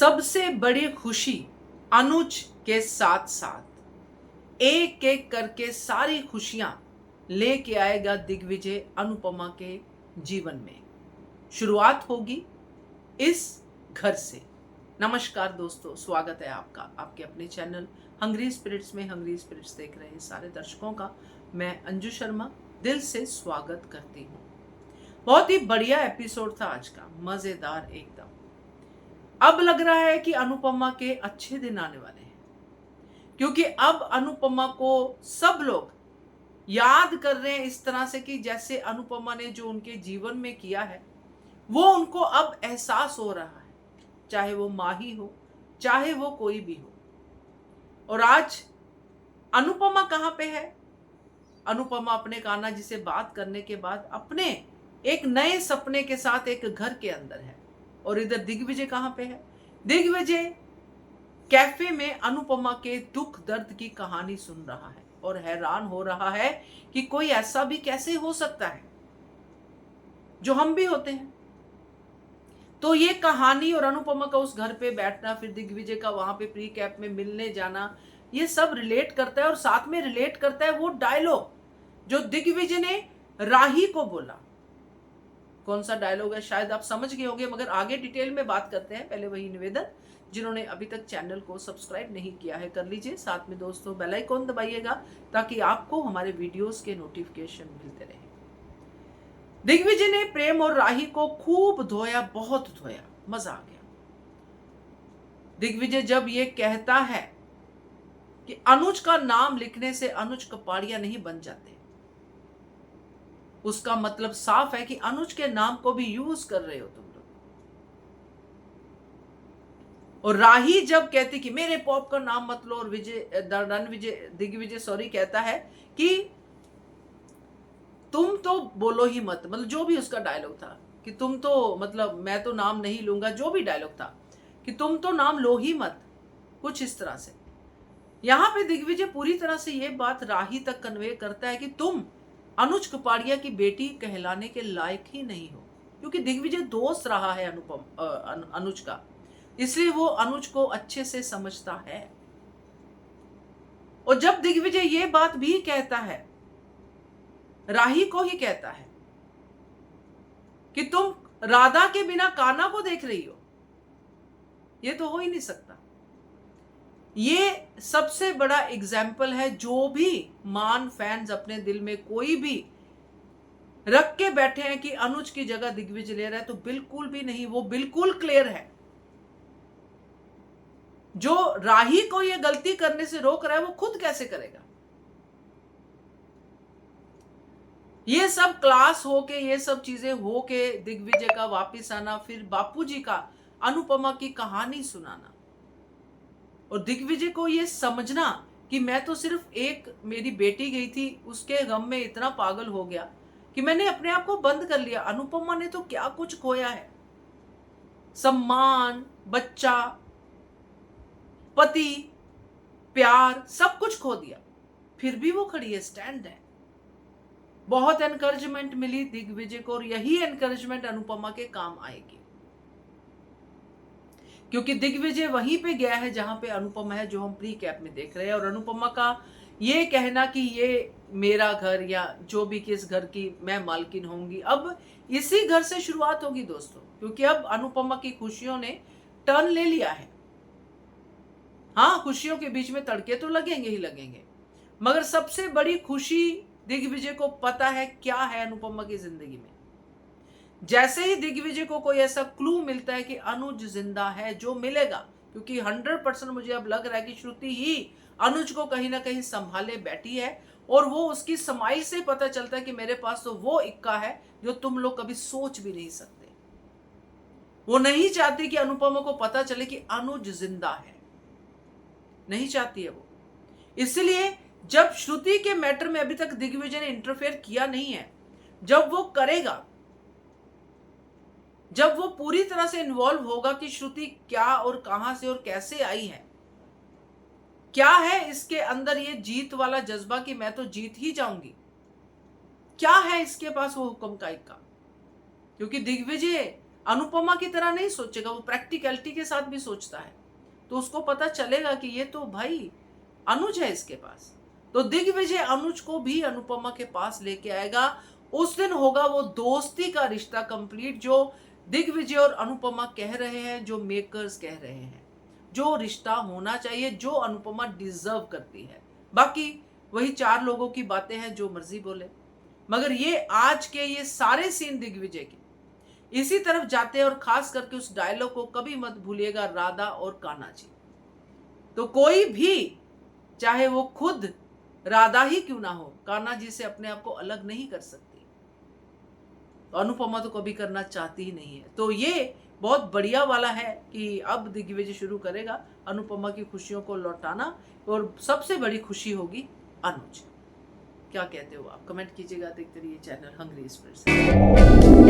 सबसे बड़ी खुशी अनुज के साथ साथ एक एक करके सारी खुशियां लेके आएगा दिग्विजय अनुपमा के जीवन में। शुरुआत होगी इस घर से। नमस्कार दोस्तों, स्वागत है आपका आपके अपने चैनल हंग्री स्पिरिट्स में। हंग्री स्पिरिट्स देख रहे हैं सारे दर्शकों का मैं अंजू शर्मा दिल से स्वागत करती हूँ। बहुत ही बढ़िया एपिसोड था आज का, मजेदार एकदम। अब लग रहा है कि अनुपमा के अच्छे दिन आने वाले हैं, क्योंकि अब अनुपमा को सब लोग याद कर रहे हैं इस तरह से कि जैसे अनुपमा ने जो उनके जीवन में किया है वो उनको अब एहसास हो रहा है, चाहे वो माँ ही हो चाहे वो कोई भी हो। और आज अनुपमा कहाँ पे है? अनुपमा अपने कान्हा जी से बात करने के बाद अपने एक नए सपने के साथ एक घर के अंदर है। और इधर दिग्विजय कहाँ पे है? दिग्विजय कैफे में अनुपमा के दुख दर्द की कहानी सुन रहा है और हैरान हो रहा है कि कोई ऐसा भी कैसे हो सकता है जो हम भी होते हैं। तो ये कहानी और अनुपमा का उस घर पे बैठना, फिर दिग्विजय का वहां पे प्री कैप में मिलने जाना, ये सब रिलेट करता है। और साथ में रिलेट करता है वो डायलॉग जो दिग्विजय ने राही को बोला। कौन सा डायलॉग है शायद आप समझ गए होंगे, मगर आगे डिटेल में बात करते हैं। पहले वही निवेदन, जिन्होंने अभी तक चैनल को सब्सक्राइब नहीं किया है कर लीजिए। साथ में दोस्तों बेल आइकॉन दबाइएगा ताकि आपको हमारे वीडियोस के नोटिफिकेशन मिलते रहे। दिग्विजय ने प्रेम और राही को खूब धोया, बहुत धोया, मजा आ गया। दिग्विजय जब ये कहता है कि अनुज का नाम लिखने से अनुज कपाड़िया नहीं बन जाते, उसका मतलब साफ है कि अनुज के नाम को भी यूज कर रहे हो तुम लोग। और राही जब कहती कि मेरे पॉप का नाम मत लो, और दिग्विजय कहता है कि तुम तो बोलो ही मत, मतलब जो भी उसका डायलॉग था कि तुम तो, मतलब मैं तो नाम नहीं लूंगा, जो भी डायलॉग था कि तुम तो नाम लो ही मत, कुछ इस तरह से। यहां पे दिग्विजय पूरी तरह से ये बात राही तक कन्वे करता है कि तुम अनुज कपाड़िया की बेटी कहलाने के लायक ही नहीं हो, क्योंकि दिग्विजय दोस्त रहा है अनुज का, इसलिए वो अनुज को अच्छे से समझता है। और जब दिग्विजय ये बात भी कहता है, राही को ही कहता है कि तुम राधा के बिना कान्हा को देख रही हो, ये तो हो ही नहीं सकता। ये सबसे बड़ा एग्जाम्पल है। जो भी मान फैंस अपने दिल में कोई भी रख के बैठे हैं कि अनुज की जगह दिग्विजय ले रहा है, तो बिल्कुल भी नहीं, वो बिल्कुल क्लियर है। जो राही को ये गलती करने से रोक रहा है वो खुद कैसे करेगा? ये सब क्लास होके, ये सब चीजें होके, दिग्विजय का वापिस आना, फिर बापूजी का अनुपमा की कहानी सुनाना, और दिग्विजय को ये समझना कि मैं तो सिर्फ एक मेरी बेटी गई थी, उसके गम में इतना पागल हो गया कि मैंने अपने आप को बंद कर लिया। अनुपमा ने तो क्या कुछ खोया है, सम्मान, बच्चा, पति, प्यार, सब कुछ खो दिया, फिर भी वो खड़ी है, स्टैंड है। बहुत एनकरेजमेंट मिली दिग्विजय को, और यही एनकरेजमेंट अनुपमा के काम आएगी, क्योंकि दिग्विजय वहीं पे गया है जहां पे अनुपमा है, जो हम प्री कैप में देख रहे हैं। और अनुपमा का ये कहना कि ये मेरा घर, या जो भी किस घर की मैं मालकिन होंगी, अब इसी घर से शुरुआत होगी दोस्तों, क्योंकि अब अनुपमा की खुशियों ने टर्न ले लिया है। हाँ, खुशियों के बीच में तड़के तो लगेंगे ही लगेंगे, मगर सबसे बड़ी खुशी दिग्विजय को पता है क्या है अनुपमा की जिंदगी में। जैसे ही दिग्विजय को कोई ऐसा क्लू मिलता है कि अनुज जिंदा है, जो मिलेगा, क्योंकि 100% मुझे अब लग रहा है कि श्रुति ही अनुज को कहीं ना कहीं संभाले बैठी है, और वो उसकी स्माइल से पता चलता है कि मेरे पास तो वो इक्का है जो तुम लोग कभी सोच भी नहीं सकते। वो नहीं चाहती कि अनुपमा को पता चले कि अनुज जिंदा है, नहीं चाहती है वो। इसलिए जब श्रुति के मैटर में अभी तक दिग्विजय ने इंटरफेयर किया नहीं है, जब वो करेगा, जब वो पूरी तरह से इन्वॉल्व होगा कि श्रुति क्या और कहां से और कैसे आई है, क्या है इसके अंदर ये जीत वाला जज्बा कि मैं तो जीत ही जाऊंगी, क्या है इसके पास वो हुक्म का इक्का, क्योंकि दिग्विजय अनुपमा की तरह नहीं सोचेगा, वो प्रैक्टिकलिटी के साथ भी सोचता है, तो उसको पता चलेगा कि ये तो भाई अनुज है इसके पास। तो दिग्विजय अनुज को भी अनुपमा के पास लेके आएगा। उस दिन होगा वो दोस्ती का रिश्ता कंप्लीट, जो दिग्विजय और अनुपमा कह रहे हैं, जो मेकर्स कह रहे हैं, जो रिश्ता होना चाहिए, जो अनुपमा डिजर्व करती है। बाकी वही 4 लोगों की बातें हैं, जो मर्जी बोले, मगर ये आज के ये सारे सीन दिग्विजय के इसी तरफ जाते हैं। और खास करके उस डायलॉग को कभी मत भूलिएगा, राधा और कान्हा जी। तो कोई भी, चाहे वो खुद राधा ही क्यों ना हो, कान्हा जी से अपने आप को अलग नहीं कर सकती। तो अनुपमा तो कभी करना चाहती ही नहीं है। तो ये बहुत बढ़िया वाला है कि अब दिग्विजय शुरू करेगा अनुपमा की खुशियों को लौटाना, और सबसे बड़ी खुशी होगी अनुज। क्या कहते हो आप? कमेंट कीजिएगा। देखते रहिए चैनल हंग्री एक्सप्रेस।